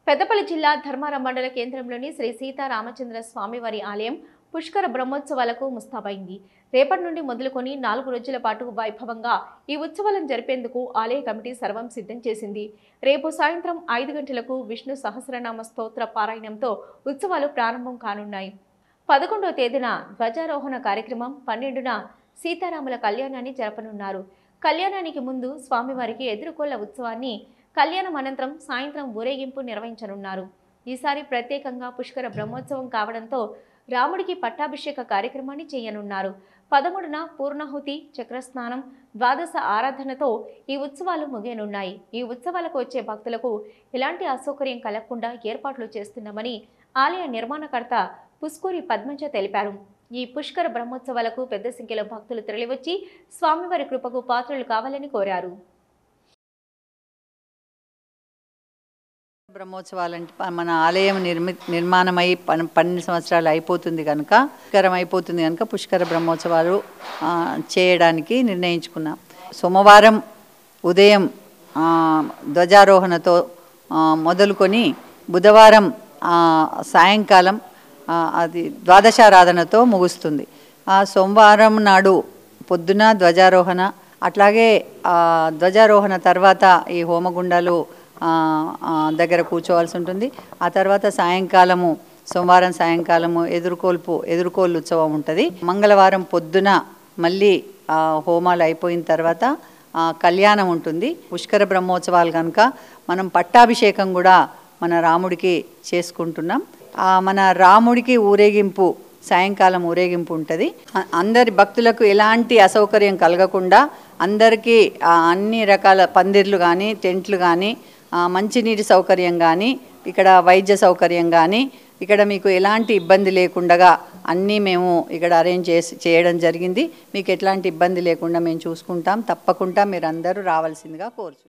పెద్దపల్లి జిల్లా ధర్మారం మండల కేంద్రంలోని శ్రీ సీతారామచంద్ర స్వామివారి ఆలయం పుష్కర బ్రహ్మోత్సవాలకు ముస్తాబైంది. రేపటి నుండి మొదలుకొని 4 రోజుల పాటు వైభవంగా ఈ ఉత్సవాలను జరిపేందుకు ఆలయ కమిటీ సర్వం సిద్ధం చేసింది. రేపు సాయంత్రం 5 గంటలకు విష్ణు సహస్రనామ స్తోత్ర పారాయణంతో ఉత్సవాలు ప్రారంభం కానున్నాయి. 11వ తేదీన ధ్వజారోహణ కార్యక్రమం, 12న సీతారాముల కళ్యాణాన్ని జరపనున్నారు. కళ్యాణానికి ముందు స్వామివారికి ఎదురుకోళ్ల ఉత్సవాన్ని, కళ్యాణం అనంతరం సాయంత్రం ఊరేగింపు నిర్వహించనున్నారు. ఈసారి ప్రత్యేకంగా పుష్కర బ్రహ్మోత్సవం కావడంతో రాముడికి పట్టాభిషేక కార్యక్రమాన్ని చేయనున్నారు. 13న పూర్ణాహుతి, చక్రస్నానం, ద్వాదశ ఆరాధనతో ఈ ఉత్సవాలు ముగియనున్నాయి. ఈ ఉత్సవాలకు వచ్చే భక్తులకు ఎలాంటి అసౌకర్యం కలగకుండా ఏర్పాట్లు చేస్తున్నామని ఆలయ నిర్మాణకర్త పుస్కూరి పద్మంజ తెలిపారు. ఈ పుష్కర బ్రహ్మోత్సవాలకు పెద్ద సంఖ్యలో భక్తులు తరలివచ్చి స్వామివారి కృపకు పాత్రలు కావాలని కోరారు. బ్రహ్మోత్సవాలంటే మన ఆలయం నిర్మాణమై 12 సంవత్సరాలు అయిపోతుంది కనుక పుష్కర బ్రహ్మోత్సవాలు చేయడానికి నిర్ణయించుకున్నాం. సోమవారం ఉదయం ధ్వజారోహణతో మొదలుకొని బుధవారం సాయంకాలం అది ద్వాదశారాధనతో ముగుస్తుంది. సోమవారం నాడు పొద్దున ధ్వజారోహణ, అట్లాగే ధ్వజారోహణ తర్వాత ఈ హోమగుండాలు దగ్గర కూర్చోవాల్సి ఉంటుంది. ఆ తర్వాత సోమవారం సాయంకాలము ఎదురుకోళ్ళు ఉత్సవం ఉంటుంది. మంగళవారం పొద్దున మళ్ళీ హోమాలు అయిపోయిన తర్వాత కళ్యాణం ఉంటుంది. పుష్కర బ్రహ్మోత్సవాలు కనుక మనం పట్టాభిషేకం కూడా మన రాముడికి చేసుకుంటున్నాం. మన రాముడికి ఊరేగింపు, సాయంకాలం ఊరేగింపు ఉంటుంది. అందరి భక్తులకు ఎలాంటి అసౌకర్యం కలగకుండా అందరికీ అన్ని రకాల పందిర్లు కానీ, టెంట్లు కానీ, మంచినీటి సౌకర్యం కానీ, ఇక్కడ వైద్య సౌకర్యం కానీ, ఇక్కడ మీకు ఎలాంటి ఇబ్బంది లేకుండా అన్నీ మేము ఇక్కడ అరేంజ్ చేయడం జరిగింది. మీకు ఎట్లాంటి ఇబ్బంది లేకుండా మేము చూసుకుంటాం. తప్పకుండా మీరు అందరూ రావాల్సిందిగా కోరుచున్నాం.